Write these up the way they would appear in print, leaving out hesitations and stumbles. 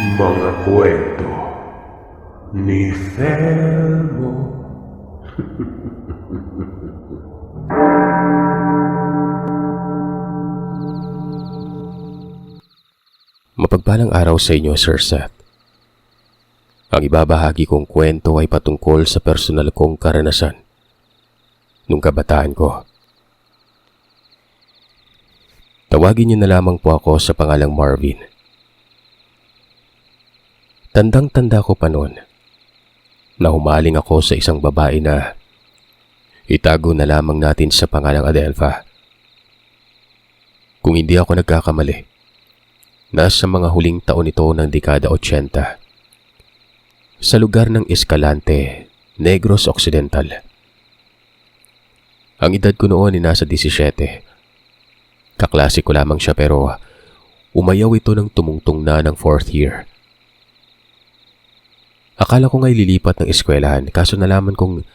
Mga kwento ni Felmo. Mapagpalang araw sa inyo, Sir Seth. Ang ibabahagi kong kwento ay patungkol sa personal kong karanasan nung kabataan ko. Tawagin niyo na lamang po ako sa pangalang Marvin. Tandang-tanda ko pa noon na humaling ako sa isang babae na itago na lamang natin sa pangalang Adelpha. Kung hindi ako nagkakamali, nasa mga huling taon ito ng dekada 80 sa lugar ng Escalante, Negros Occidental. Ang edad ko noon ay nasa 17. Kaklase ko lamang siya pero umayaw ito ng tumungtong na ng 4th year. Akala ko nga'y lilipat ng eskwelahan kaso nalaman kong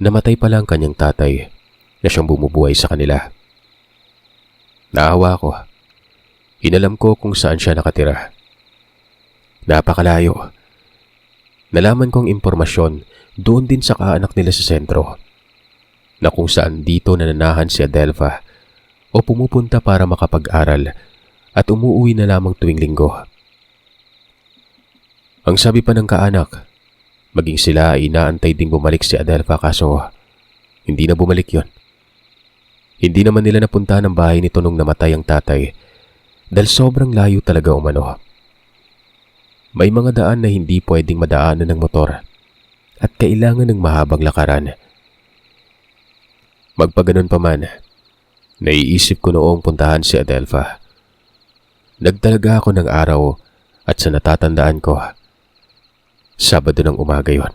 namatay pala ang kanyang tatay na siyang bumubuhay sa kanila. Naawa ko. Inalam ko kung saan siya nakatira. Napakalayo. Nalaman kong impormasyon doon din sa kaanak nila sa sentro na kung saan dito nananahan si Adelpha o pumupunta para makapag-aral at umuuwi na lamang tuwing linggo. Ang sabi pa ng kaanak, maging sila ay inaantay ding bumalik si Adelpha kaso hindi na bumalik yon. Hindi naman nila napunta ng bahay nito nung namatay ang tatay dahil sobrang layo talaga umano. May mga daan na hindi pwedeng madaanan ng motor at kailangan ng mahabang lakaran. Magpaganon pa man, naiisip ko noong puntahan si Adelpha. Nagtalaga ako ng araw at sa natatandaan ko, Sabado ng umaga yon.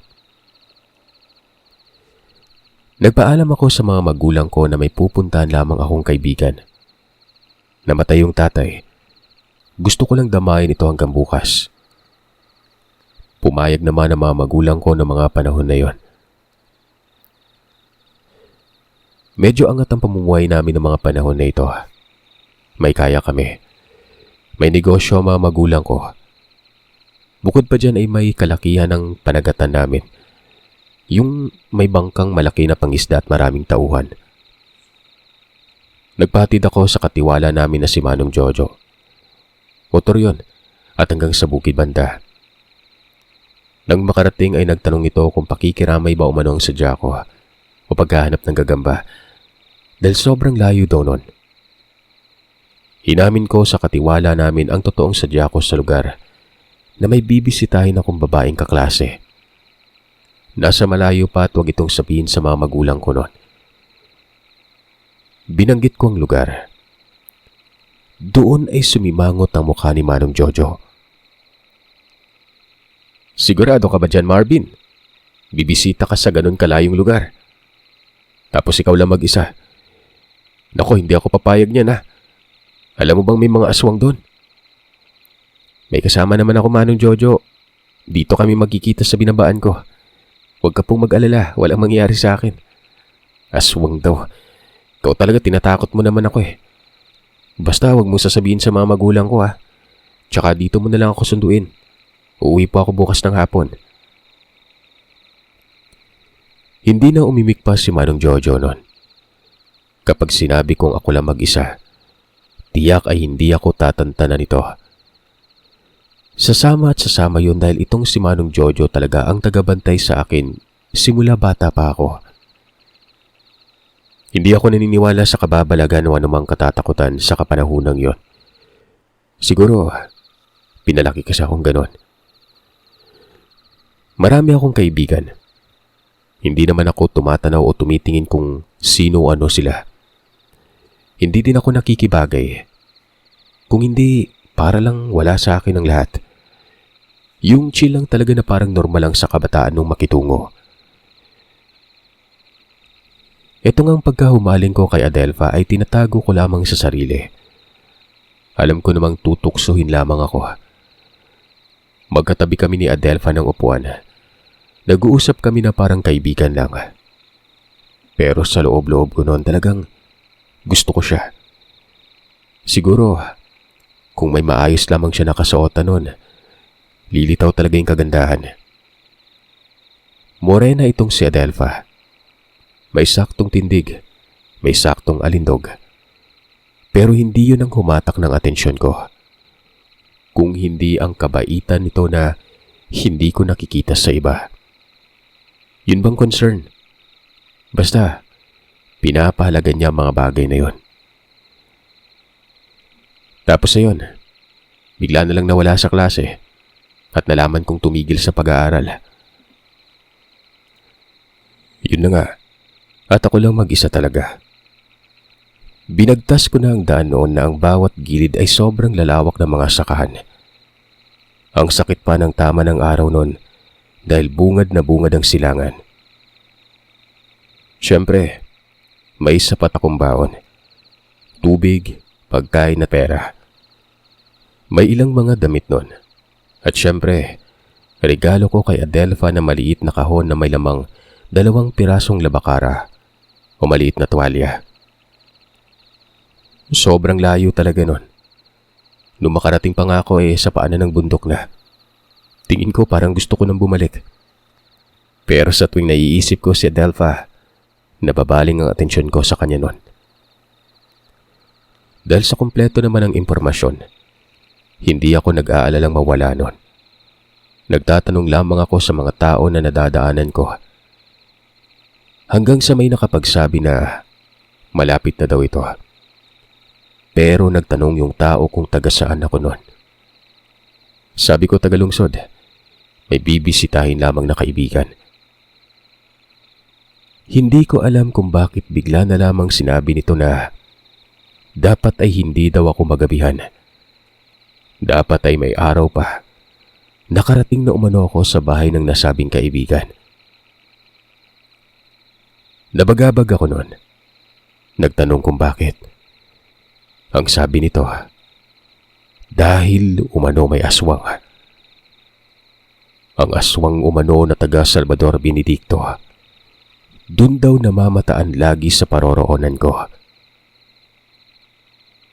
Nagpaalam ako sa mga magulang ko na may pupuntahan lamang akong kaibigan. Namatay yung tatay. Gusto ko lang damayin ito hanggang bukas. Pumayag naman ang mga magulang ko ng mga panahon na yon. Medyo angat ang pamumuhay namin ng mga panahon na ito. May kaya kami. May negosyo ang mga magulang ko. Bukod pa dyan ay may kalakihan ng panagatan namin. Yung may bangkang malaki na pangisda at maraming tauhan. Nagpahatid ako sa katiwala namin na si Manong Jojo. Motor yon at hanggang sa bukid banda. Nang makarating ay nagtanong ito kung pakikiramay ba umano ang sadya ko o paghahanap ng gagamba dahil sobrang layo daw nun. Hinamin ko sa katiwala namin ang totoong sadya ko sa lugar na may bibisitahin akong babaeng kaklase. Nasa malayo pa at huwag itong sabihin sa mga magulang ko noon. Binanggit ko ang lugar. Doon ay sumimangot ang mukha ni Manong Jojo. Sigurado ka ba dyan, Marvin? Bibisita ka sa ganun kalayong lugar. Tapos ikaw lang mag-isa. Naku, hindi ako papayag niyan ha. Alam mo bang may mga aswang doon? May kasama naman ako, Manong Jojo. Dito kami magkikita sa binabaan ko. Huwag ka pong mag-alala, walang mangyayari sa akin. Aswang daw. Ikaw talaga tinatakot mo naman ako eh. Basta huwag mong sasabihin sa mga magulang ko ha. Tsaka dito mo na lang ako sunduin. Uuwi po ako bukas ng hapon. Hindi na umimik pa si Manong Jojo noon. Kapag sinabi kong ako lang mag-isa, tiyak ay hindi ako tatantanan nito. Sasama at sasama yun dahil itong si Manong Jojo talaga ang tagabantay sa akin simula bata pa ako. Hindi ako naniniwala sa kababalagan o anumang katatakutan sa kapanahunang yon. Siguro, pinalaki kasi akong ganon. Marami akong kaibigan. Hindi naman ako tumatanaw o tumitingin kung sino o ano sila. Hindi din ako nakikibagay. Kung hindi, para lang wala sa akin ang lahat. Yung chill lang talaga na parang normal lang sa kabataan nung makitungo. Ito ngang pagkahumaling ko kay Adelpha ay tinatago ko lamang sa sarili. Alam ko namang tutuksuhin lamang ako. Magkatabi kami ni Adelpha ng upuan. Nag-uusap kami na parang kaibigan lang. Pero sa loob-loob ko noon talagang gusto ko siya. Siguro, kung may maayos lamang siya nakasuotan noon, Lilitaw talaga yung kagandahan. Morena itong si Adelpha. May saktong tindig, may saktong alindog. Pero hindi yun ang humatak ng atensyon ko. Kung hindi ang kabaitan nito na hindi ko nakikita sa iba. Yun bang concern? Basta, pinapahalagan niya ang mga bagay na yun. Tapos na yun, bigla na lang nawala sa klase at nalaman kong tumigil sa pag-aaral. Yun na nga, at ako lang mag-isa talaga. Binagtas ko na ang daan noon na ang bawat gilid ay sobrang lalawak ng mga sakahan. Ang sakit pa ng tama ng araw noon dahil bungad na bungad ang silangan. Siyempre, may sapat akong baon. Tubig, pagkain at pera. May ilang mga damit noon. At siyempre, regalo ko kay Adelpha na maliit na kahon na may lamang 2 pirasong labakara o maliit na tuwalya. Sobrang layo talaga nun. Nung makarating pa nga ako sa paanan ng bundok na. Tingin ko parang gusto ko nang bumalik. Pero sa tuwing naiisip ko si Adelpha, nababaling ang atensyon ko sa kanya nun. Dahil sa kumpleto naman ang impormasyon, hindi ako nag-aalalang mawala nun. Nagtatanong lamang ako sa mga tao na nadadaanan ko. Hanggang sa may nakapagsabi na malapit na daw ito. Pero nagtanong yung tao kung taga saan ako nun. Sabi ko tagalungsod. May bibisitahin lamang na kaibigan. Hindi ko alam kung bakit bigla na lamang sinabi nito na dapat ay hindi daw ako magabihan. Dapat ay may araw pa. Nakarating na umano ako sa bahay ng nasabing kaibigan. Nabagabag ako nun. Nagtanong kung bakit. Ang sabi nito, dahil umano may aswang. Ang aswang umano na taga Salvador Benedicto. Dun daw namamataan lagi sa paroroonan ko.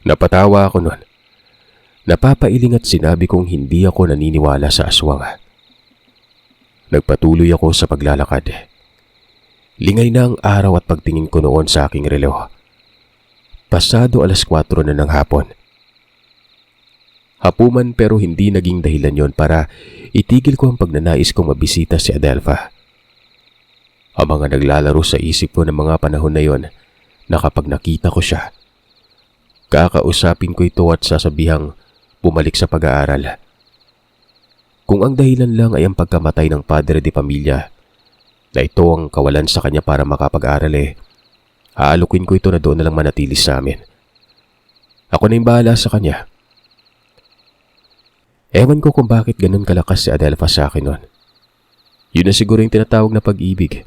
Napatawa ako nun. Napapailing at sinabi kong hindi ako naniniwala sa aswang. Nagpatuloy ako sa paglalakad. Lingay na ang araw at pagtingin ko noon sa aking relo. Pasado 4:00 na ng hapon. Hapuman pero hindi naging dahilan yon para itigil ko ang pagnanais kong mabisita si Adelpha. Ang mga naglalaro sa isip ko ng mga panahon na yon na kapag nakita ko siya, kakausapin ko ito at sasabihang bumalik sa pag-aaral. Kung ang dahilan lang ay ang pagkamatay ng padre de pamilya, na ito ang kawalan sa kanya para makapag-aral aalukin ko ito na doon na lang manatili sa amin. Ako na yung bahala sa kanya. Ewan ko kung bakit ganun kalakas si Adelpha sa akin nun. Yun na siguro yung tinatawag na pag-ibig.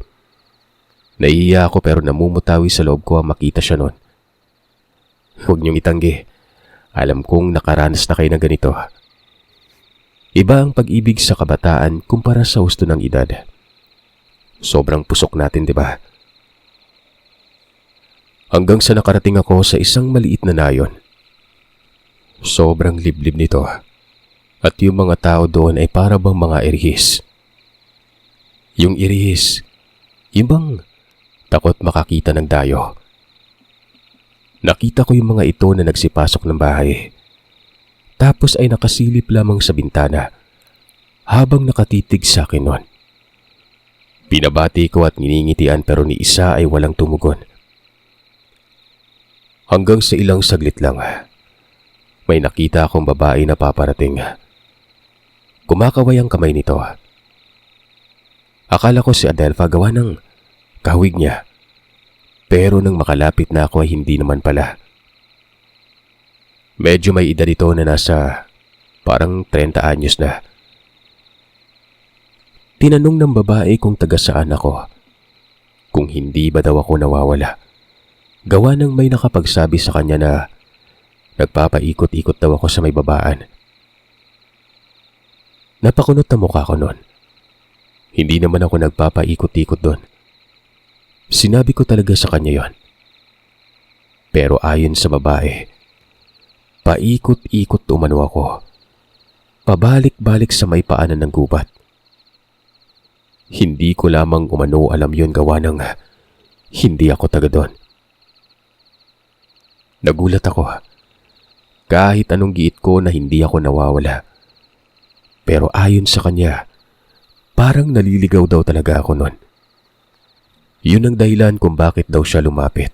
Naiiya ako pero namumutawi sa loob ko ang makita siya nun. Huwag niyong itanggi. Alam kong nakaranas na kayo ng ganito. Iba ang pag-ibig sa kabataan kumpara sa husto ng edad. Sobrang pusok natin, di ba? Hanggang sa nakarating ako sa isang maliit na nayon. Sobrang liblib nito. At yung mga tao doon ay para bang mga irihis. Yung irihis, yung bang takot makakita ng dayo. Nakita ko yung mga ito na nagsipasok ng bahay. Tapos ay nakasilip lamang sa bintana habang nakatitig sa akin nun. Pinabati ko at nginingitian pero ni isa ay walang tumugon. Hanggang sa ilang saglit lang, may nakita akong babae na paparating. Kumakaway ang kamay nito. Akala ko si Adelpha gawa ng kahawig niya. Pero nang makalapit na ako ay hindi naman pala. Medyo may edad ito na nasa parang 30 anyos na. Tinanong ng babae kung taga saan ako. Kung hindi ba daw ako nawawala. Gawa ng may nakapagsabi sa kanya na nagpapaikot-ikot daw ako sa may babaan. Napakunot na mukha ko noon. Hindi naman ako nagpapaikot-ikot doon. Sinabi ko talaga sa kanya yon. Pero ayon sa babae, paikot-ikot umano ako. pabalik-balik sa may paanan ng gubat. Hindi ko lamang umano alam yon gawa ng hindi ako taga doon. Nagulat ako. Kahit anong giit ko na hindi ako nawawala. Pero ayon sa kanya, parang naliligaw daw talaga ako noon. Yun ang dahilan kung bakit daw siya lumapit.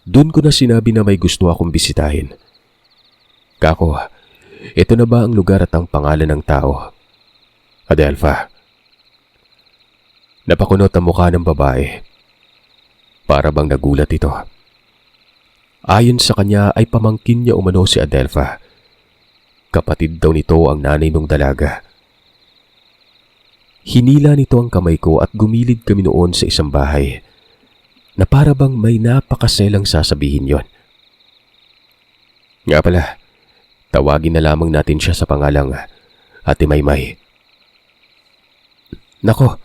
Doon ko na sinabi na may gusto akong bisitahin. Kako, ito na ba ang lugar at ang pangalan ng tao? Adelpha. Napakunot ang mukha ng babae. Para bang nagulat ito. Ayon sa kanya ay pamangkin niya umano si Adelpha. Kapatid daw nito ang nanay ng dalaga. Hinila nito ang kamay ko at gumilid kami noon sa isang bahay na para bang may napakaselang sasabihin yon. Nga pala, tawagin na lamang natin siya sa pangalang Ate Maymay. Nako,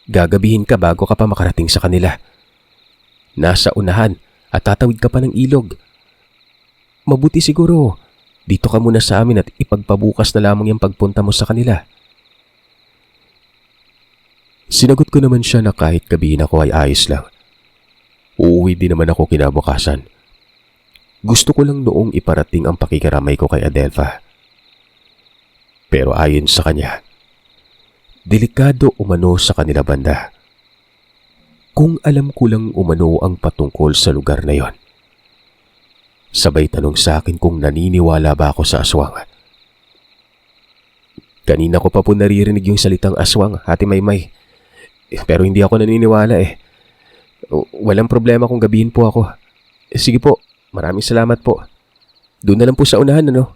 gagabihin ka bago ka pa makarating sa kanila. Nasa unahan at tatawid ka pa ng ilog. Mabuti siguro, dito ka muna sa amin at ipagpabukas na lamang yung pagpunta mo sa kanila. Sinagot ko naman siya na kahit gabihin ako ay ayos lang. Uuwi din naman ako kinabukasan. Gusto ko lang noong iparating ang pakikiramay ko kay Adelpha. Pero ayon sa kanya, delikado umano sa kanila banda. Kung alam ko lang umano ang patungkol sa lugar na yon. Sabay tanong sa akin kung naniniwala ba ako sa aswang. Kanina ko pa po naririnig yung salitang aswang, Ate Maymay. Pero hindi ako naniniwala eh. Walang problema kung gabihin po ako. Sige po, maraming salamat po. Doon na lang po sa unahan, ano?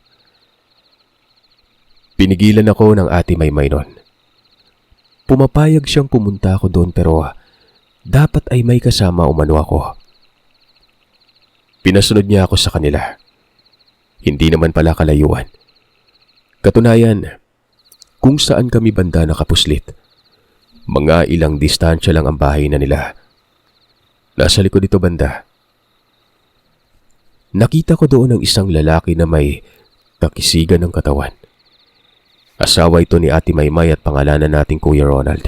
Pinigilan ako ng Ate Maymay nun. Pumapayag siyang pumunta ako doon pero dapat ay may kasama umano ako. Pinasunod niya ako sa kanila. Hindi naman pala kalayuan. Katunayan, kung saan kami banda nakapuslit, mga ilang distansya lang ang bahay na nila. Nasa likod ito banda. Nakita ko doon ang isang lalaki na may kakisigan ng katawan. Asawa ito ni Ate Maymay at pangalanan nating Kuya Ronald.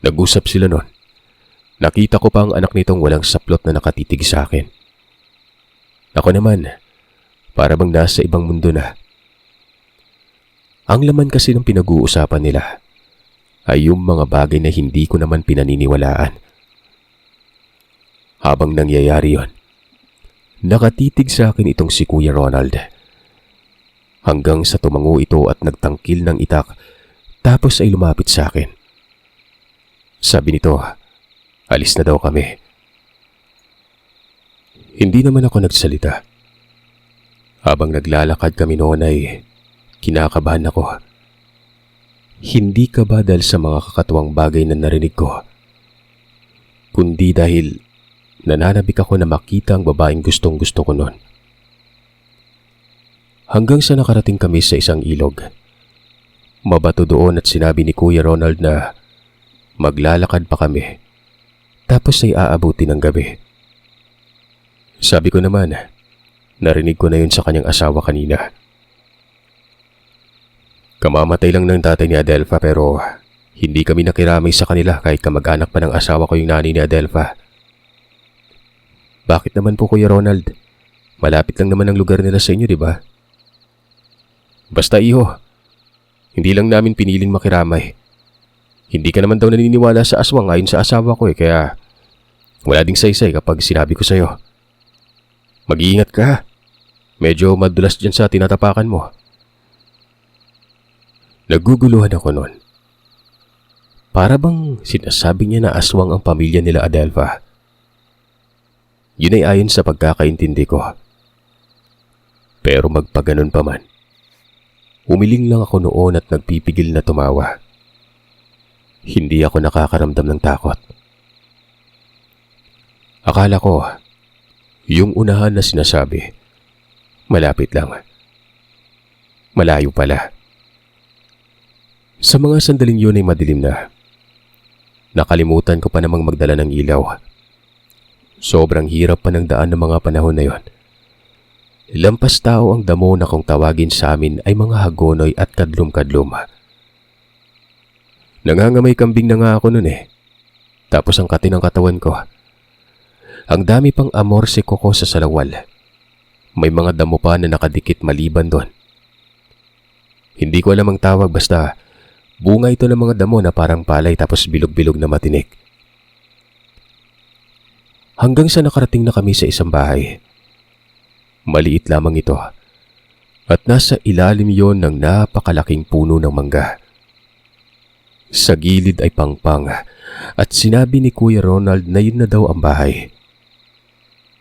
Nag-usap sila noon. Nakita ko pa ang anak nitong walang saplot na nakatitig sa akin. Ako naman, para bang nasa ibang mundo na. Ang laman kasi ng pinag-uusapan nila ay yung mga bagay na hindi ko naman pinaniniwalaan. Habang nangyayari yon, nakatitig sa akin itong si Kuya Ronald. Hanggang sa tumango ito at nagtangkil ng itak tapos ay lumapit sa akin. Sabi nito, alis na daw kami. Hindi naman ako nagsalita. Habang naglalakad kami noon ay kinakabahan ako. Hindi ka ba dahil sa mga kakatuwang bagay na narinig ko, kundi dahil nananabik ako na makita ang babaeng gustong-gusto ko noon. Hanggang sa nakarating kami sa isang ilog. Mabato doon at sinabi ni Kuya Ronald na maglalakad pa kami, tapos ay aabuti ng gabi. Sabi ko naman, narinig ko na yun sa kanyang asawa kanina. Kamamatay lang ng tatay ni Adelpha pero hindi kami nakiramay sa kanila kahit kamag-anak pa ng asawa ko yung nanay ni Adelpha. Bakit naman po Kuya Ronald? Malapit lang naman ang lugar nila sa inyo, di ba? Basta iho, hindi lang namin piniling makiramay. Hindi ka naman daw naniniwala sa aswang ayon sa asawa ko kaya wala ding saysay kapag sinabi ko sa'yo. Mag-iingat ka. Medyo madulas dyan sa tinatapakan mo. Naguguluhan ako noon. Para bang sinasabi niya na aswang ang pamilya nila Adelpha. Yun ay ayon sa pagkakaintindi ko. Pero magpaganon pa man, umiling lang ako noon at nagpipigil na tumawa. Hindi ako nakakaramdam ng takot. Akala ko, yung unahan na sinasabi, malapit lang. Malayo pala. Sa mga sandaling yun ay madilim na. Nakalimutan ko pa namang magdala ng ilaw. Sobrang hirap pa ng daan ng mga panahon na yon. Lampas tao ang damo na kung tawagin sa amin ay mga hagonoy at kadlum-kadlum. Nangangamay kambing na nga ako nun eh. Tapos ang kati ng katawan ko. Ang dami pang amorse ko sa salawal. May mga damo pa na nakadikit maliban doon. Hindi ko alam ang tawag basta bunga ito ng mga damo na parang palay tapos bilog-bilog na matinik. Hanggang sa nakarating na kami sa isang bahay. Maliit lamang ito at nasa ilalim yon ng napakalaking puno ng mangga. Sa gilid ay pangpang at sinabi ni Kuya Ronald na yun na daw ang bahay.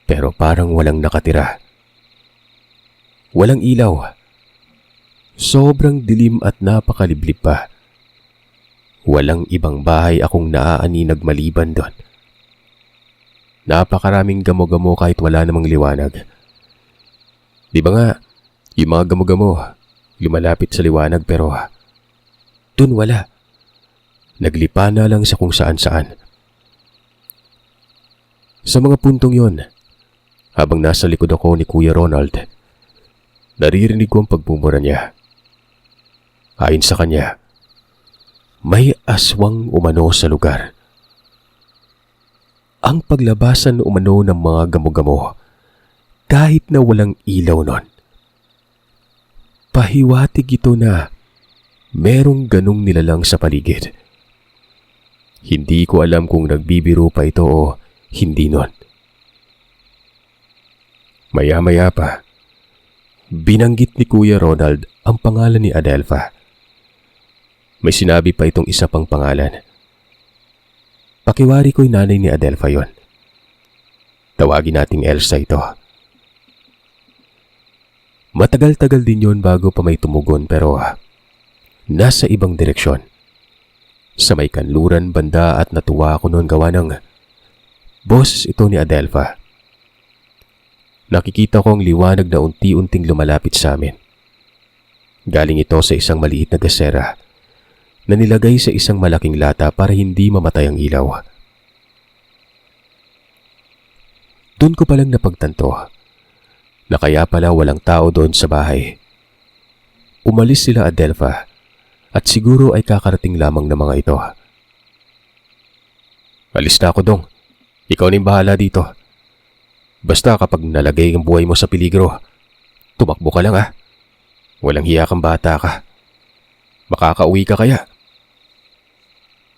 Pero parang walang nakatira. Walang ilaw. Sobrang dilim at napakaliblib pa. Walang ibang bahay akong naaaninag maliban doon. Napakaraming gamo-gamo kahit wala namang liwanag. Di ba nga, yung mga gamo-gamo, lumalapit sa liwanag pero dun wala. Naglipa na lang sa kung saan-saan. Sa mga puntong yon, habang nasa likod ako ni Kuya Ronald, naririnig ko ang pagmumura niya. Ayon sa kanya, may aswang umano sa lugar. Ang paglabasan umano ng mga gamo-gamo, kahit na walang ilaw nun. Pahiwatig ito na merong ganong nilalang sa paligid. Hindi ko alam kung nagbibiro pa ito o hindi nun. Maya-maya pa, binanggit ni Kuya Ronald ang pangalan ni Adelfa. May sinabi pa itong isa pang pangalan. Pakiwari ko'y nanay ni Adelfa yon. Tawagin nating Elsa ito. Matagal-tagal din yon bago pa may tumugon pero nasa ibang direksyon. Sa may kanluran banda at natuwa ako noon gawa ng boses ito ni Adelfa. Nakikita ko ang liwanag na unti-unting lumalapit sa amin. Galing ito sa isang maliit na gasera na nilagay sa isang malaking lata para hindi mamatay ang ilaw. Doon ko palang napagtanto na kaya pala walang tao doon sa bahay. Umalis sila Adelfa at siguro ay kakarating lamang ng mga ito. Alis na ako dong. Ikaw na yung bahala dito. Basta kapag nalagay ang buhay mo sa peligro, tumakbo ka lang ha. Walang hiya kang bata ka. Makakauwi ka kaya?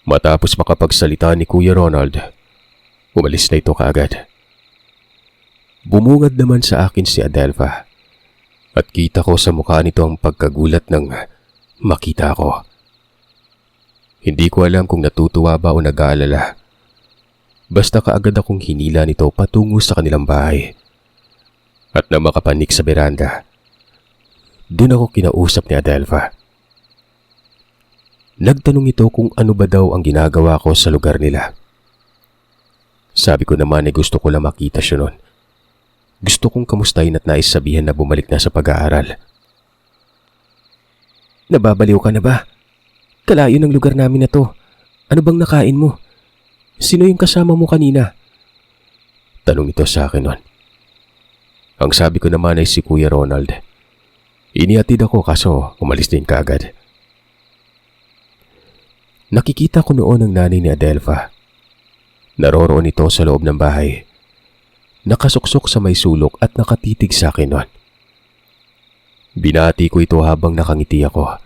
Matapos makapagsalita ni Kuya Ronald, umalis na ito kaagad. Bumungad naman sa akin si Adelfa at kita ko sa mukha nito ang pagkagulat ng makita ko. Hindi ko alam kung natutuwa ba o nag-aalala. Basta kaagad akong hinila nito patungo sa kanilang bahay. At nang makapanik sa beranda, doon ako kinausap ni Adelfa. Nagtanong ito kung ano ba daw ang ginagawa ko sa lugar nila. Sabi ko naman ay gusto ko lang makita siya noon. Gusto kong kamustahin at nais sabihan na bumalik na sa pag-aaral. Nababaliw ka na ba? Kalayo ng lugar namin na to. Ano bang nakain mo? Sino yung kasama mo kanina? Tanong ito sa akin noon. Ang sabi ko naman ay si Kuya Ronald. Inihatid ako kaso umalis din kaagad. Nakikita ko noon ang nanay ni Adelfa. Naroroon ito sa loob ng bahay. Nakasuksok sa may sulok at nakatitig sa akin noon. Binati ko ito habang nakangiti ako.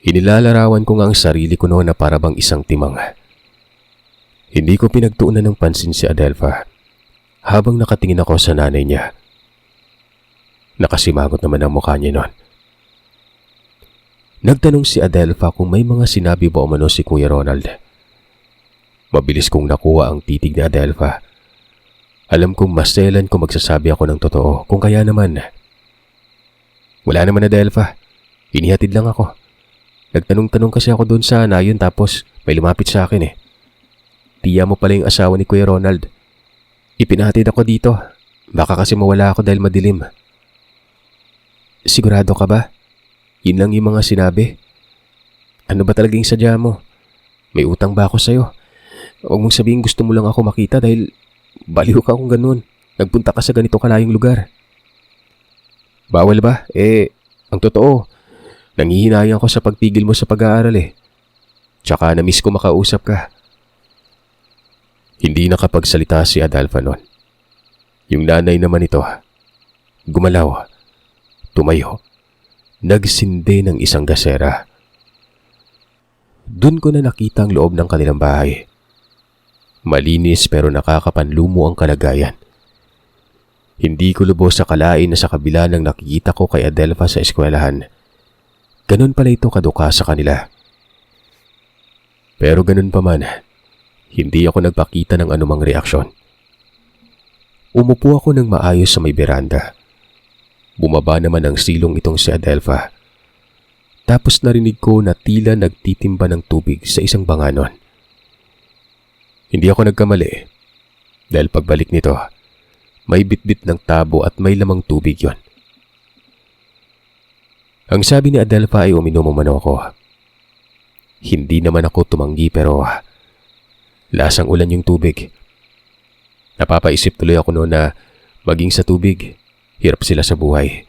Inilalarawan ko nga ang sarili ko noon na parabang isang timang. Hindi ko pinagtuunan ng pansin si Adelfa habang nakatingin ako sa nanay niya. Nakasimagot naman ang mukha niya noon. Nagtanong si Adelfa kung may mga sinabi ba umano si Kuya Ronald. Mabilis kong nakuha ang titig ni Adelfa. Alam kong maselan kung magsasabi ako ng totoo, kung kaya naman. Wala naman Adelfa. Inihatid lang ako. Nagtanong-tanong kasi ako doon sa nayon tapos may lumapit sa akin eh. Tiya mo pala yung asawa ni Kuya Ronald. Ipinahatid ako dito. Baka kasi mawala ako dahil madilim. Sigurado ka ba? Yun lang yung mga sinabi. Ano ba talagang sadya mo? May utang ba ako sa'yo? Huwag mong sabihin gusto mo lang ako makita dahil baliw ka kung ganun. Nagpunta ka sa ganito kalayong lugar. Bawal ba? Ang totoo, nangihinayang ko sa pagpigil mo sa pag-aaral eh. Tsaka na-miss ko makausap ka. Hindi nakapagsalita si Adalfa noon. Yung nanay naman ito, gumalaw, tumayo, nagsindi ng isang gasera. Doon ko na nakita ang loob ng kanilang bahay. Malinis pero nakakapanlumo ang kalagayan. Hindi ko lubos sa kalain na sa kabila ng nakikita ko kay Adelfa sa eskwelahan, ganun pala ito kaduka sa kanila. Pero ganun pa man, hindi ako nagpakita ng anumang reaksyon. Umupo ako ng maayos sa may beranda. Bumaba naman ang silong itong si Adelfa. Tapos narinig ko na tila nagtitimba ng tubig sa isang banganon. Hindi ako nagkamali dahil pagbalik nito, may bitbit ng tabo at may lamang tubig yon. Ang sabi ni Adelfa ay uminom umano ako. Hindi naman ako tumanggi pero lasang ulan yung tubig. Napapaisip tuloy ako noon na maging sa tubig, hirap sila sa buhay.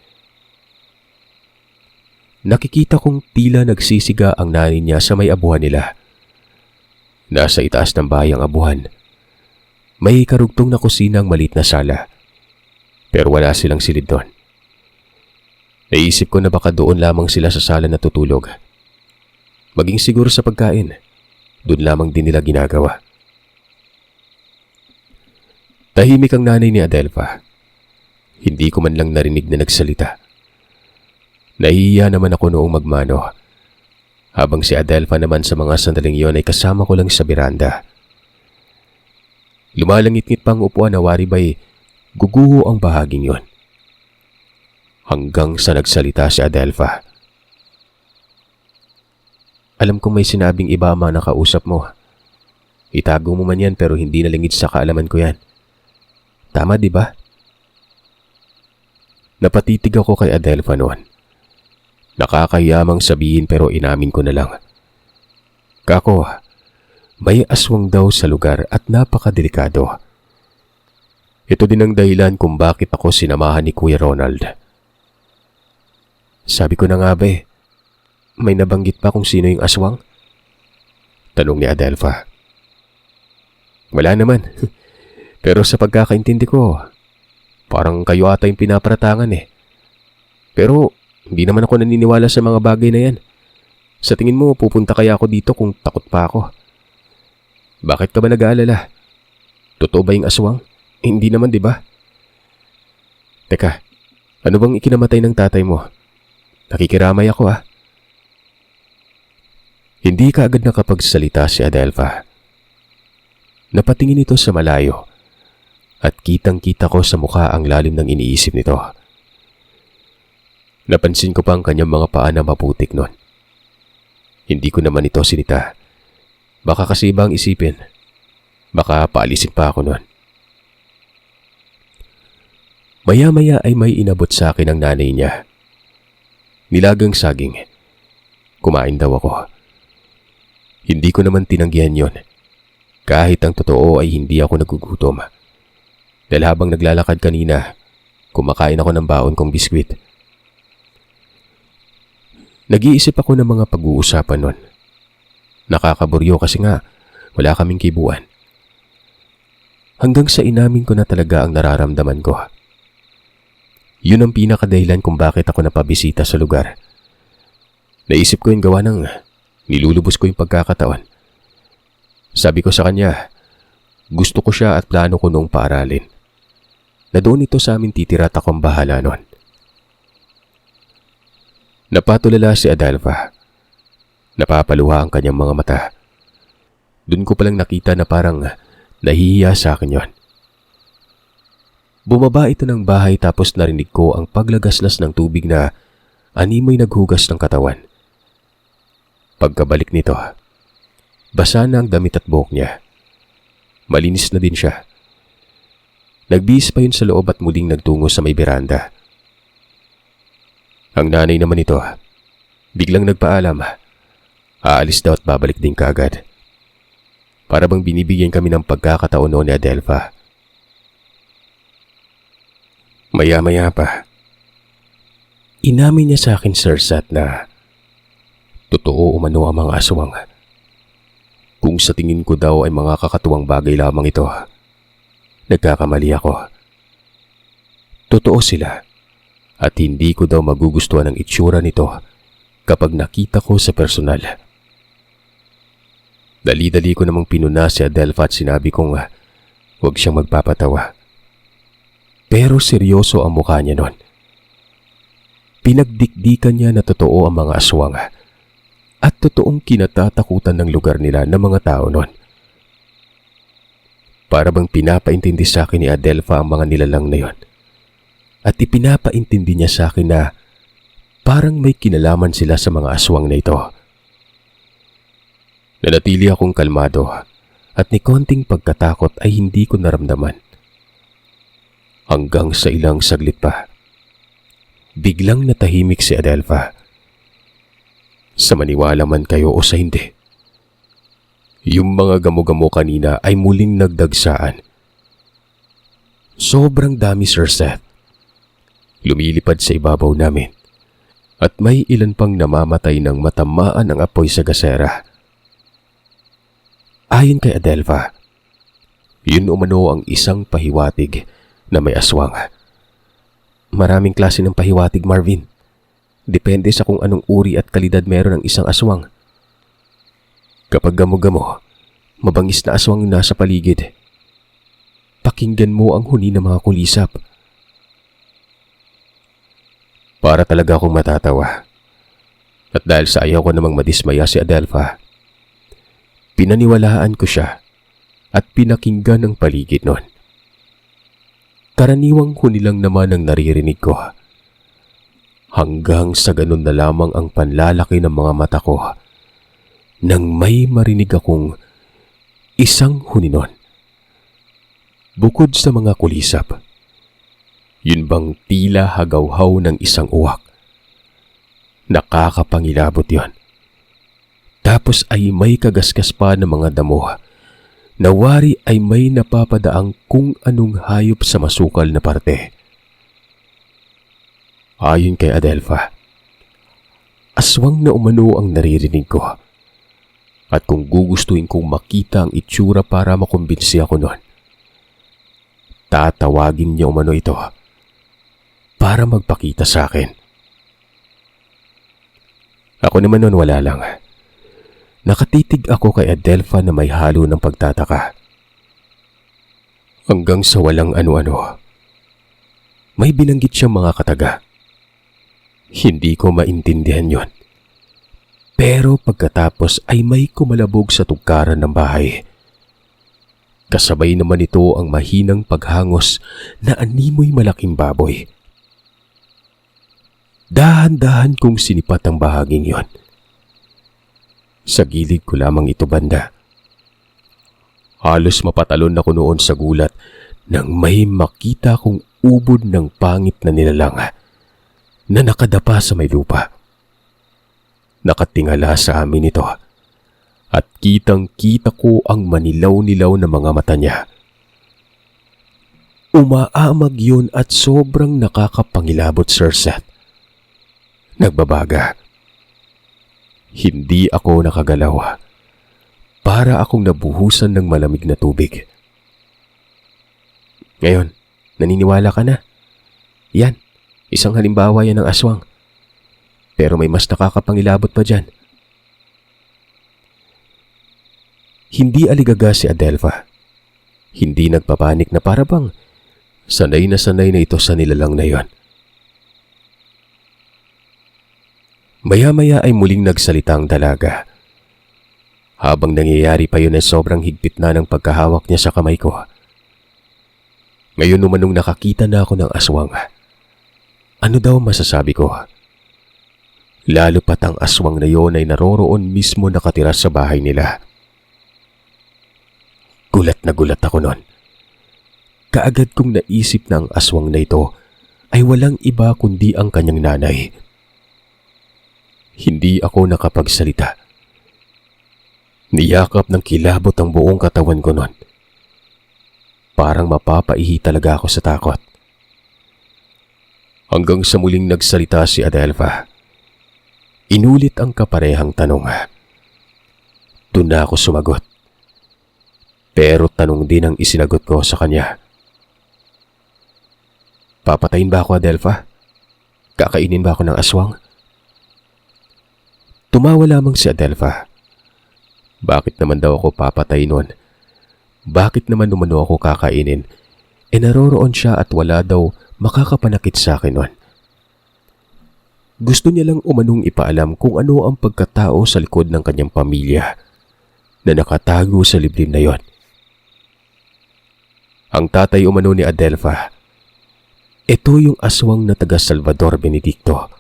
Nakikita kong tila nagsisiga ang nanay niya sa may abuhan nila. Nasa itaas ng bahay ang abuhan. May karugtong na kusinang maliit na sala. Pero wala silang silid doon. Naisip ko na baka doon lamang sila sa sala natutulog. Maging siguro sa pagkain, doon lamang din nila ginagawa. Tahimik ang nanay ni Adelfa. Hindi ko man lang narinig na nagsalita. Nahihiya naman ako noong magmano. Habang si Adelfa naman sa mga sandaling yon ay kasama ko lang sa beranda. Lumalangit-ngit pang upuan na wari ba'y guguho ang bahaging yon. Hanggang sa nagsalita si Adelfa. Alam kong may sinabing iba ang mga nakausap mo. Itago mo man yan pero hindi nalingid sa kaalaman ko yan. Tama di ba? Napatitig ako kay Adelfa noon. Nakakayamang sabihin pero inamin ko na lang. Kako, may aswang daw sa lugar at napakadelikado. Ito din ang dahilan kung bakit ako sinamahan ni Kuya Ronald. Sabi ko na nga ba may nabanggit pa kung sino yung aswang? Tanong ni Adelfa. Wala naman. Pero sa pagkakaintindi ko, parang kayo ata yung pinaparatangan eh. Pero hindi naman ako naniniwala sa mga bagay na yan. Sa tingin mo, pupunta kaya ako dito kung takot pa ako? Bakit ka ba nag-aalala? Totoo ba yung aswang? Hindi naman, di ba? Teka, ano bang ikinamatay ng tatay mo? Nakikiramay ako ah. Hindi ka agad nakapagsalita si Adelfa. Napatingin ito sa malayo at kitang-kita ko sa mukha ang lalim ng iniisip nito. Napansin ko pa ang kanyang mga paa na maputik noon. Hindi ko naman ito sinita. Baka kasi ibang isipin. Baka paalisin pa ako noon. Maya-maya ay may inabot sa akin ang nanay niya. Nilagang saging. Kumain daw ako. Hindi ko naman tinanggihan yon. Kahit ang totoo ay hindi ako nagugutom. Dahil habang naglalakad kanina, kumakain ako ng baon kong biskwit. Nag-iisip ako ng mga pag-uusapan nun. Nakakaburyo kasi nga wala kaming kibuan. Hanggang sa inamin ko na talaga ang nararamdaman ko. Yun ang pinakadahilan kung bakit ako napabisita sa lugar. Naisip ko yung gawa ng nilulubos ko yung pagkakataon. Sabi ko sa kanya, gusto ko siya at plano ko noong paaralin. Na doon ito sa amin titira at akong bahala nun. Napatulala si Adelfa. Napapaluha ang kanyang mga mata. Doon ko palang nakita na parang nahihiya sa akin yon. Bumaba ito ng bahay tapos narinig ko ang paglagaslas ng tubig na animoy naghugas ng katawan. Pagkabalik nito, basa na ang damit at buhok niya. Malinis na din siya. Nagbihis pa yun sa loob at muling nagtungo sa may beranda. Ang nanay naman ito, biglang nagpaalam. Aalis daw at babalik din kaagad. Para bang binibigyan kami ng pagkakataon noon ni Adelfa. Maya-maya pa, Inamin niya sa akin, Sir Seth, na totoo umano ang mga aswang. Kung sa tingin ko daw ay mga kakatuwang bagay lamang ito, nagkakamali ako. Totoo sila at hindi ko daw magugustuhan ang itsura nito kapag nakita ko sa personal. Dali-dali ko namang pinuna si Adelpha at sinabi kong huwag siyang magpapatawa. Pero seryoso ang mukha niya nun. Pinagdikdikan niya na totoo ang mga aswang at totoong kinatatakutan ng lugar nila ng mga tao nun. Para bang pinapaintindi sa akin ni Adelpha ang mga nilalang na yon. At ipinapaintindi niya sa akin na parang may kinalaman sila sa mga aswang na ito. Nanatili akong kalmado at ni konting pagkatakot ay hindi ko naramdaman. Hanggang sa ilang saglit pa, biglang natahimik si Adelpha. Sa maniwala man kayo o sa hindi, yung mga gamo-gamo kanina ay muling nagdagsaan. Sobrang dami, Sir Seth. Lumilipad sa ibabaw namin at may ilan pang namamatay ng matamaan ang apoy sa gasera. Ayon kay Adelpha, yun umano ang isang pahiwatig na may aswang. Maraming klase ng pahiwatig, Marvin. Depende sa kung anong uri at kalidad meron ng isang aswang. Kapag gamo-gamo, mabangis na aswang nasa paligid, pakinggan mo ang huni ng mga kulisap. Para talaga akong matatawa. At dahil sa ayaw ko namang madismaya si Adelpha, pinaniwalaan ko siya at pinakinggan ang paligid nun. Karaniwang huni lang naman ang naririnig ko. Hanggang sa ganun na lamang ang panlalaki ng mga mata ko nang may marinig akong isang huni nun. Bukod sa mga kulisap, yun bang tila hagaw-haw ng isang uwak. Nakakapangilabot yon. Tapos ay may kagaskas pa ng mga damo. Nawari ay may napapadaang kung anong hayop sa masukal na parte. Ayon kay Adelpha, aswang na umano ang naririnig ko. At kung gugustuhin kong makita ang itsura para makumbinsi ako nun, tatawagin niya umano ito para magpakita sa akin. Ako naman nun wala lang. Nakatitig ako kay Adelpha na may halo ng pagtataka. Hanggang sa walang ano-ano, may binanggit siyang mga kataga. Hindi ko maintindihan yon. Pero pagkatapos ay may kumalabog sa tugkaran ng bahay. Kasabay naman ito ang mahinang paghangos na animoy malaking baboy. Dahan-dahan kong sinipat ang bahaging yon. Sa gilid ko lamang ito banda. Halos mapatalon ako noon sa gulat nang may makita kong ubod ng pangit na nilalang na nakadapa sa may lupa. Nakatingala sa amin ito at kitang-kita ko ang manilaw-nilaw na mga mata niya. Umaamag yun at sobrang nakakapangilabot, Sir Seth. Nagbabaga. Hindi ako nakagalaw. Para akong nabuhusan ng malamig na tubig. Ngayon, naniniwala ka na? Yan, isang halimbawa yan ng aswang. Pero may mas nakakapangilabot pa dyan. Hindi aligaga si Adelpha. Hindi nagpapanik na para bang sanay na ito sa nilalang na yon. Maya-maya ay muling nagsalita ang dalaga. Habang nangyayari pa yun ay sobrang higpit na ng pagkahawak niya sa kamay ko. Ngayon umanong nakakita na ako ng aswang. Ano daw masasabi ko? Lalo pat ang aswang na yon ay naroroon mismo nakatira sa bahay nila. Gulat na gulat ako nun. Kaagad kong naisip na ang aswang na ito ay walang iba kundi ang kanyang nanay. Hindi ako nakapagsalita. Niyakap ng kilabot ang buong katawan ko nun. Parang mapapaihi talaga ako sa takot. Hanggang sa muling nagsalita si Adelpha. Inulit ang kaparehang tanong. Doon na ako sumagot. Pero tanong din ang isinagot ko sa kanya. Papatayin ba ako, Adelpha? Kakainin ba ako ng aswang? Tumawa lamang si Adelpha. Bakit naman daw ako papatayin nun? Bakit naman umano ako kakainin? Naroroon siya at wala daw makakapanakit sa akin nun. Gusto niya lang umanong ipaalam kung ano ang pagkatao sa likod ng kanyang pamilya na nakatago sa liblib na yon. Ang tatay umano ni Adelpha, ito yung aswang na taga Salvador Benedicto.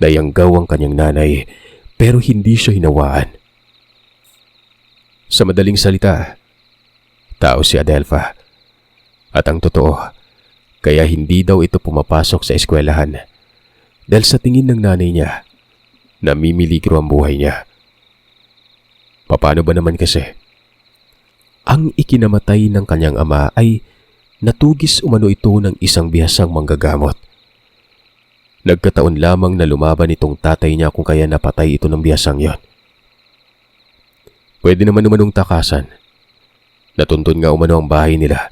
Nayanggaw ang kanyang nanay pero hindi siya hinawaan. Sa madaling salita, tao si Adelpha. At ang totoo, kaya hindi daw ito pumapasok sa eskwelahan dahil sa tingin ng nanay niya, namimiligro ang buhay niya. Paano ba naman kasi? Ang ikinamatay ng kanyang ama ay natugis umano ito ng isang bihasang manggagamot. Nagkataon lamang na lumaban itong tatay niya kung kaya napatay ito ng bihasang yon. Pwede naman umanong takasan. Natuntun nga umano ang bahay nila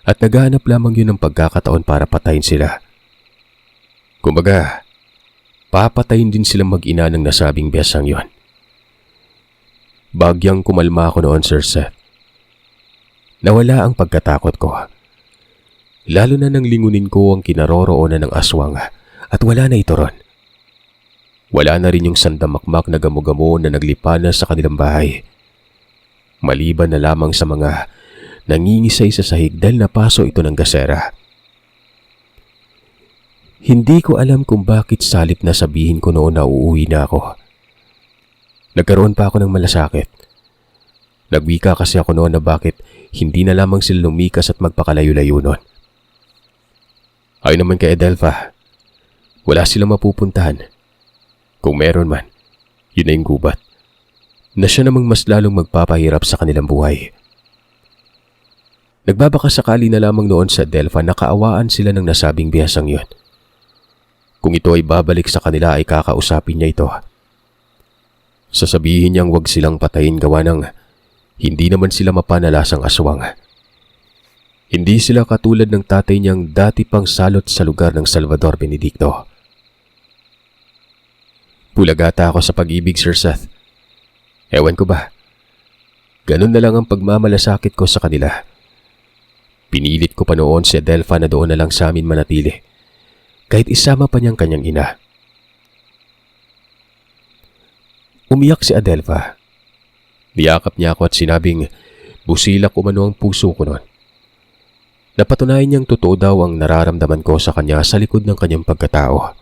at naghahanap lamang yun ng pagkakataon para patayin sila. Kumbaga, papatayin din silang mag-ina ng nasabing biyasang yon. Bagyang kumalma ako noon, Sir Seth. Nawala ang pagkatakot ko. Lalo na nang lingunin ko ang kinaroroonan ng aswang at wala na ito ron. Wala na rin yung sandamakmak na gamo-gamo na naglipana sa kanilang bahay. Maliban na lamang sa mga nangingisay sa sahig dahil napaso ito ng gasera. Hindi ko alam kung bakit salip na sabihin ko noon na uuwi na ako. Nagkaroon pa ako ng malasakit. Nagwika kasi ako noon na bakit hindi na lamang sila lumikas at magpakalayo-layo noon. Ayon naman kay Adelpha, wala silang mapupuntahan. Kung meron man, yun na yung gubat, na siya namang mas lalong magpapahirap sa kanilang buhay. Nagbabaka sakali na lamang noon sa Adelpha na kaawaan sila ng nasabing bihasang yun. Kung ito ay babalik sa kanila ay kakausapin niya ito. Sasabihin niyang wag silang patayin gawa ng hindi naman sila mapanalasang aswang. Hindi sila katulad ng tatay niyang dati pang salot sa lugar ng Salvador Benedicto. Pulagata ako sa pag-ibig, Sir Seth. Ewan ko ba, ganun na lang ang pagmamalasakit ko sa kanila. Pinilit ko pa noon si Adelpha na doon na lang sa amin manatili, kahit isama pa niyang kanyang ina. Umiyak si Adelpha. Niyakap niya ako at sinabing busilak umano ang puso ko noon. Napatunayan niyang totoo daw ang nararamdaman ko sa kanya sa likod ng kanyang pagkatao.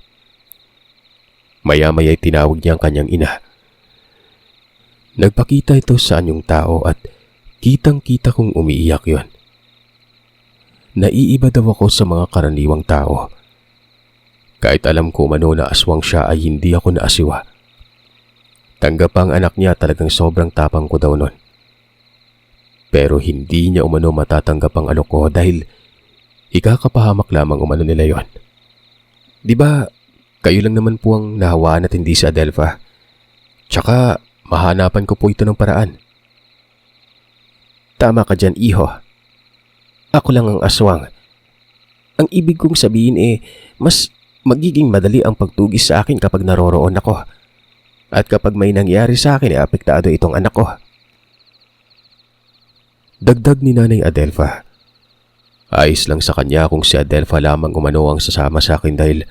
Maya-maya'y tinawag niya ang kanyang ina. Nagpakita ito sa anyong tao at kitang-kita kong umiiyak yon. Naiiba daw ako sa mga karaniwang tao. Kahit alam ko umano na aswang siya ay hindi ako naasiwa. Tanggap ang anak niya, talagang sobrang tapang ko daw nun. Pero hindi niya umano matatanggap ang alok ko dahil ikakapahamak lamang umano nila yon. Di ba, kayo lang naman po ang nahawaan at hindi si Adelpha. Tsaka, mahanapan ko po ito ng paraan. Tama ka dyan, iho. Ako lang ang aswang. Ang ibig kong sabihin mas magiging madali ang pagtugis sa akin kapag naroroon ako. At kapag may nangyari sa akin, apektado itong anak ko. Dagdag ni Nanay Adelpha. Ayos lang sa kanya kung si Adelpha lamang umano ang sasama sa akin dahil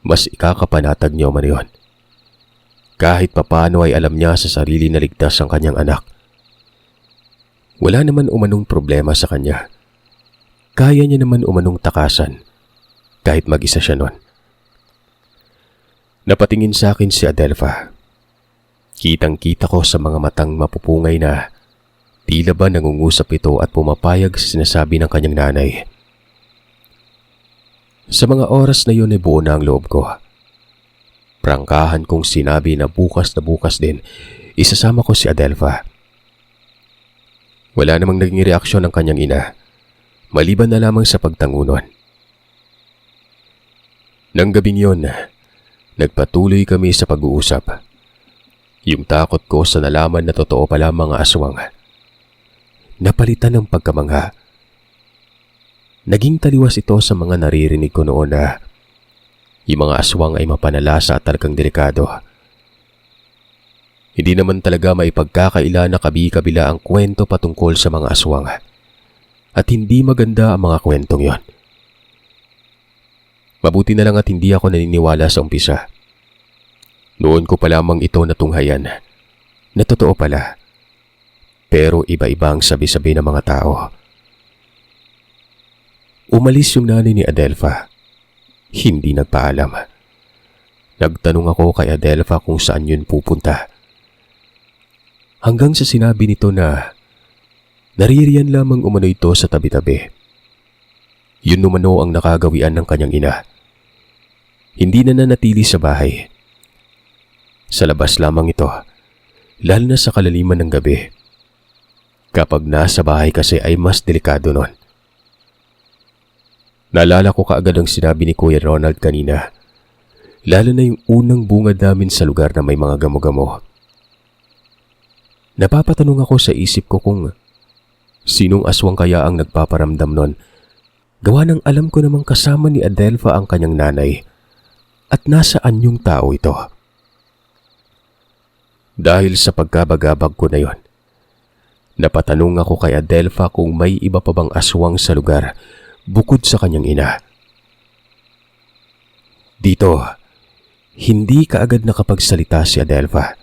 mas ikakapanatag niya umano yun. Kahit papano ay alam niya sa sarili na ligtas ang kanyang anak. Wala naman umanong problema sa kanya. Kaya niya naman umanong takasan kahit mag-isa siya nun. Napatingin sa akin si Adelpha. Kitang-kita ko sa mga matang mapupungay na tila ba nangungusap ito at pumapayag sa sinasabi ng kanyang nanay. Sa mga oras na yun ay buo na ang loob ko. Prangkahan kong sinabi na bukas din isasama ko si Adelpha. Wala namang naging reaksyon ng kanyang ina, maliban na lamang sa pagtangunon. Nang gabing yon, nagpatuloy kami sa pag-uusap. Yung takot ko sa nalaman na totoo pala mga aswang, napalitan ng pagkamangha. Naging taliwas ito sa mga naririnig ko noon na yung mga aswang ay mapanalasa at talagang delikado. Hindi naman talaga maipagkakaila na kabi-kabila ang kwento patungkol sa mga aswang. At hindi maganda ang mga kwentong yon. Mabuti na lang at hindi ako naniniwala sa umpisa. Noon ko pa lamang ito natunghayan na totoo pala. Pero iba-iba ang sabi-sabi ng mga tao. Umalis yung nanay ni Adelpha. Hindi nagpaalam. Nagtanong ako kay Adelpha kung saan yun pupunta. Hanggang sa sinabi nito na naririyan lamang umano ito sa tabi-tabi. Yun umano ang nakagawian ng kanyang ina. Hindi na nanatili sa bahay. Sa labas lamang ito, lalo na sa kalaliman ng gabi. Kapag nasa bahay kasi ay mas delikado nun. Naalala ko kaagad ang sinabi ni Kuya Ronald kanina, lalo na yung unang bungad namin sa lugar na may mga gamo-gamo. Napapatanong ako sa isip ko kung sinong aswang kaya ang nagpaparamdam nun, gawa ng alam ko namang kasama ni Adelpha ang kanyang nanay at nasaan yung tao ito. Dahil sa pagkabagabag ko na yon, napatanong ako kay Adelpha kung may iba pa bang aswang sa lugar bukod sa kanyang ina. Dito, hindi kaagad nakapagsalita si Adelpha.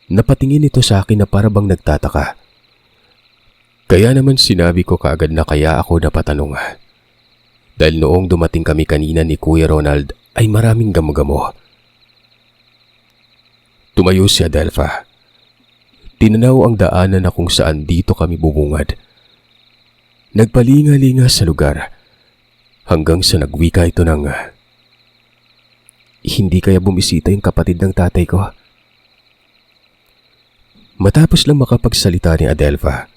Napatingin ito sa akin na parabang nagtataka. Kaya naman sinabi ko kaagad na kaya ako napatanong. Dahil noong dumating kami kanina ni Kuya Ronald ay maraming gamo-gamo. Tumayo si Adelpha. Tinanaw ang daanan na kung saan dito kami bubungad. Nagpalinga-linga sa lugar hanggang sa nagwika ito ng, hindi kaya bumisita yung kapatid ng tatay ko? Matapos lang makapagsalita ni Adelpha,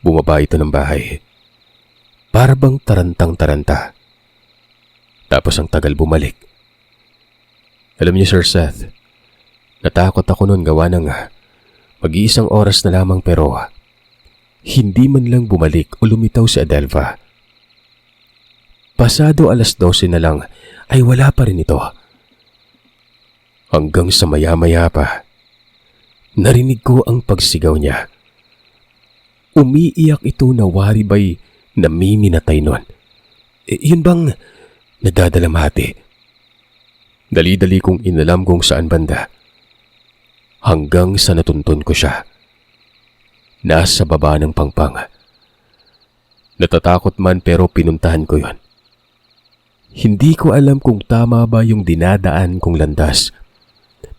bumaba ito ng bahay. Para bang tarantang-taranta. Tapos ang tagal bumalik. Alam niyo Sir Seth, natakot ako noon gawa ng mag-iisang oras na lamang pero hindi man lang bumalik o lumitaw si Adelpha. Pasado 12:00 na lang ay wala pa rin ito. Hanggang sa maya-maya pa, narinig ko ang pagsigaw niya. Umiiyak ito na wari ba'y namiminatay nun. Yun bang nadadalamhati? Dali-dali kong inalam kung saan banda. Hanggang sa natuntun ko siya. Nasa baba ng pangpang. Natatakot man pero pinuntahan ko yon. Hindi ko alam kung tama ba yung dinadaan kong landas.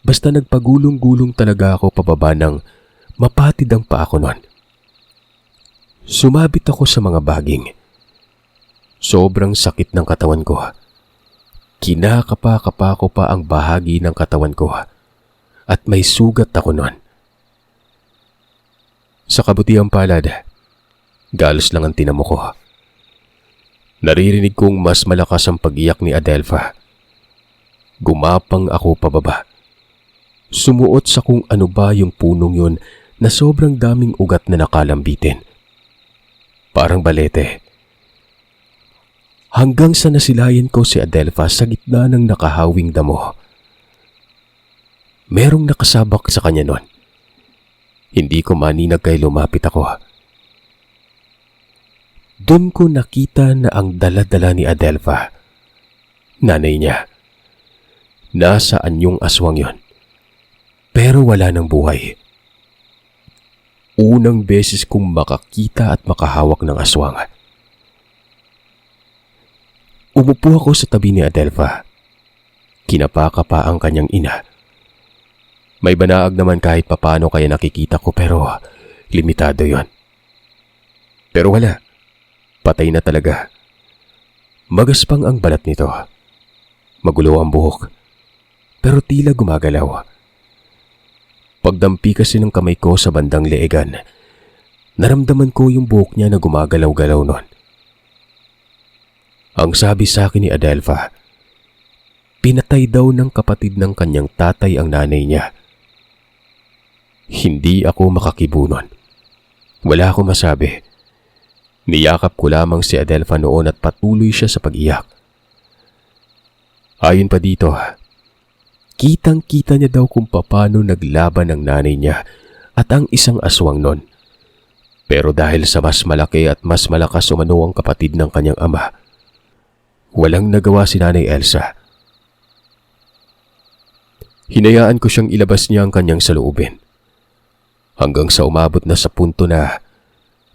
Basta nagpagulong-gulong talaga ako pababa ng mapatid ang paa ko nun. Sumabit ako sa mga baging. Sobrang sakit ng katawan ko. Kinakapa-kapa ko pa ang bahagi ng katawan ko. At may sugat ako nun. Sa kabutihang palad, galos lang ang tinamo ko. Naririnig kong mas malakas ang pag-iyak ni Adelpha. Gumapang ako pababa. Sumuot sa kung ano ba yung punong yun na sobrang daming ugat na nakalambitin. Parang balete. Hanggang sa nasilayan ko si Adelpha sa gitna ng nakahawing damo. Merong nakasabak sa kanya nun. Hindi ko maninag kay lumapit ako. Doon ko nakita na ang dala-dala ni Adelpha, nanay niya. Nasa anyong aswang yon. Pero wala ng buhay. Unang beses kong makakita at makahawak ng aswang. Umupo ako sa tabi ni Adelpha. Kinapaka pa ang kanyang ina. May banaag naman kahit papano kaya nakikita ko pero limitado yon. Pero wala. Patay na talaga. Magaspang ang balat nito. Magulo ang buhok. Pero tila gumagalaw. Pagdampi kasi ng kamay ko sa bandang leegan, naramdaman ko yung buhok niya na gumagalaw-galaw nun. Ang sabi sa akin ni Adelpha, pinatay daw ng kapatid ng kanyang tatay ang nanay niya. Hindi ako makakibunon. Wala akong masabi. Niyakap ko lamang si Adelfa noon at patuloy siya sa pag-iyak. Ayon pa dito, kitang-kita niya daw kung paano naglaban ang nanay niya at ang isang aswang nun. Pero dahil sa mas malaki at mas malakas umano ang kapatid ng kanyang ama, walang nagawa si Nanay Elsa. Hinayaan ko siyang ilabas niya ang kanyang saloobin. Hanggang sa umabot na sa punto na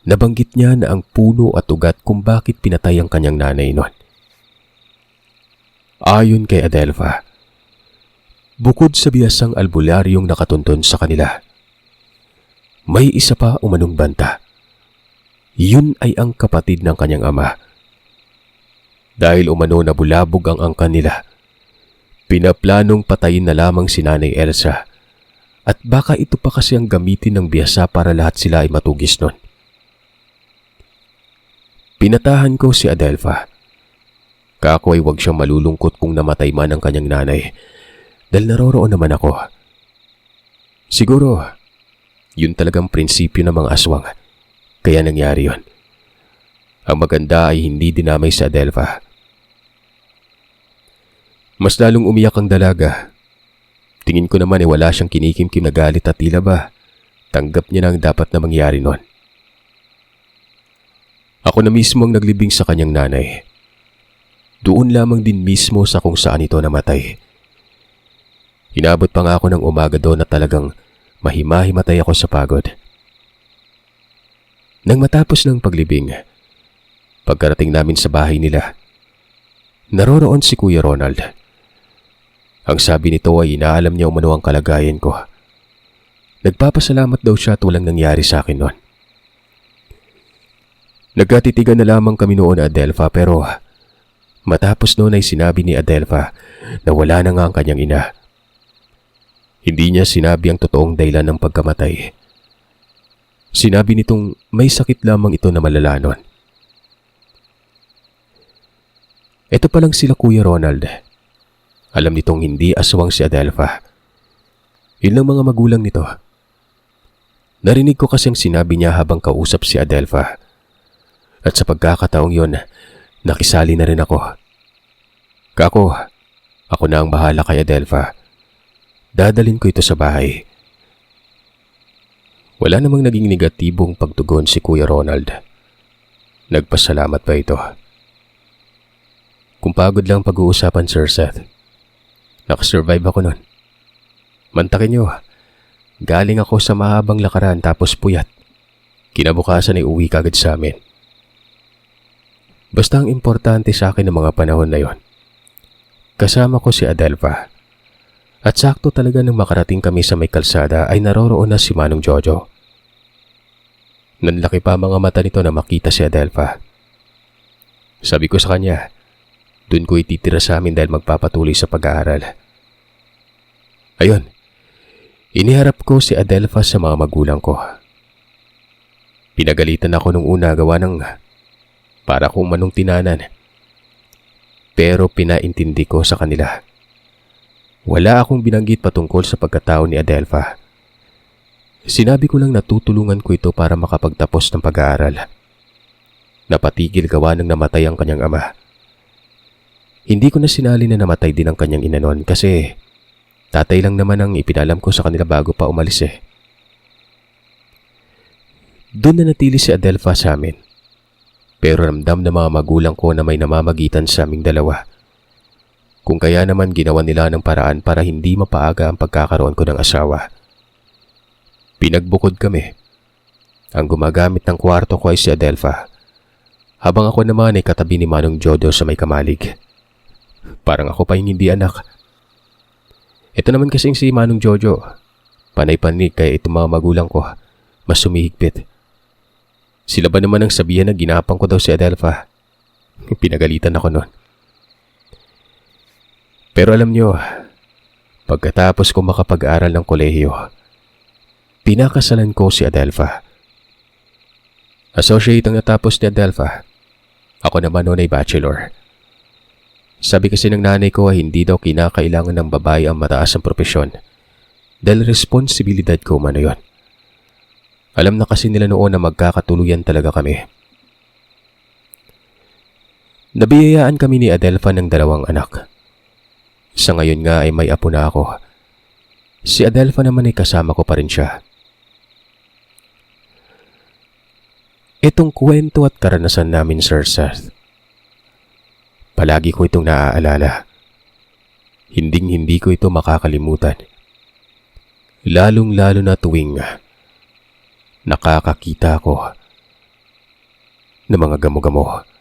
nabanggit niya na ang puno at ugat kung bakit pinatay ang kanyang nanay nun. Ayon kay Adelfa, bukod sa biyasang albularyong nakatunton sa kanila, may isa pa umanong banta. Yun ay ang kapatid ng kanyang ama. Dahil umano na bulabog ang angkan nila, pinaplanong patayin na lamang si Nanay Elsa at baka ito pa kasi ang gamitin ng biyasa para lahat sila ay matugis nun. Pinatahan ko si Adelfa. Kako ay huwag siyang malulungkot kung namatay man ang kanyang nanay dahil naroroon naman ako. Siguro, yun talagang prinsipyo ng mga aswang, kaya nangyari yun. Ang maganda ay hindi dinamay sa Adelfa. Mas lalong umiyak ang dalaga. Tingin ko naman wala siyang kinikimkim na galit at tila ba tanggap niya na ang dapat na mangyari nun. Ako na mismo ang naglibing sa kanyang nanay. Doon lamang din mismo sa kung saan ito namatay. Inabot pa nga ako ng umaga doon at talagang mahimahimatay ako sa pagod. Nang matapos ng paglibing, pagkarating namin sa bahay nila, naroroon si Kuya Ronald. Ang sabi nito ay inaalam niya umano ang kalagayan ko. Nagpapasalamat daw siya at walang nangyari sa akin noon. Nagkatitigan na lamang kami noon, Adelfa, pero matapos noon ay sinabi ni Adelfa na wala na nga ang kanyang ina. Hindi niya sinabi ang totoong dahilan ng pagkamatay. Sinabi nitong may sakit lamang ito na malala noon. Ito pa lang sila Kuya Ronald. Alam nitong hindi aswang si Adelfa. Yun lang mga magulang nito. Narinig ko kasi ang sinabi niya habang kausap si Adelfa. At sa pagkakataong yun, nakisali na rin ako. Kako, ako na ang bahala kay Adelfa. Dadalhin ko ito sa bahay. Wala namang naging negatibong pagtugon si Kuya Ronald. Nagpasalamat pa ito. Kung pagod lang pag-uusapan, Sir Seth. Nakasurvive ako nun. Mantakin nyo, galing ako sa mahabang lakaran tapos puyat. Kinabukasan ay uwi kagad sa amin. Basta ang importante sa akin ng mga panahon na yon, kasama ko si Adelfa. At sakto talaga nang makarating kami sa may kalsada ay naroroon na si Manong Jojo. Nanlaki pa mga mata nito na makita si Adelfa. Sabi ko sa kanya, dun ko ititira sa amin dahil magpapatuloy sa pag-aaral. Ayun, iniharap ko si Adelfa sa mga magulang ko. Pinagalitan ako nung una gawa ng para kung manong tinanan. Pero pinaintindi ko sa kanila. Wala akong binanggit patungkol sa pagkatao ni Adelfa. Sinabi ko lang na tutulungan ko ito para makapagtapos ng pag-aaral. Napatigil gawa ng namatay ang kanyang ama. Hindi ko na sinali na namatay din ang kanyang ina noon kasi tatay lang naman ang ipinalam ko sa kanila bago pa umalis eh. Doon na natili si Adelfa sa amin. Pero ramdam na mga magulang ko na may namamagitan sa aming dalawa. Kung kaya naman ginawa nila ng paraan para hindi mapaaga ang pagkakaroon ko ng asawa. Pinagbukod kami. Ang gumagamit ng kwarto ko ay si Adelfa. Habang ako naman ay katabi ni Manong Jojo sa may kamalig. Parang ako pa yung hindi anak. Ito naman kasing si Manong Jojo. Panay-panig kaya itong mga magulang ko mas sumihigpit. Sila ba naman ang sabihan na ginapang ko daw si Adelfa? Pinagalitan ako noon. Pero alam nyo, pagkatapos ko makapag-aral ng kolehiyo, pinakasalan ko si Adelfa. Associate ang natapos ni Adelfa. Ako naman noon ay bachelor. Sabi kasi ng nanay ko ay hindi daw kinakailangan ng babae ang mataas ang propesyon dahil responsibilidad ko umano yon. Alam na kasi nila noon na magkakatuluyan talaga kami. Nabiyayaan kami ni Adelpha ng 2 anak. Sa ngayon nga ay may apo na ako. Si Adelpha naman ay kasama ko pa rin siya. Itong kwento at karanasan namin, Sir Seth, palagi ko itong naaalala. Hinding-hindi ko ito makakalimutan. Lalong-lalo na tuwing nakakakita ako ng mga gamo-gamo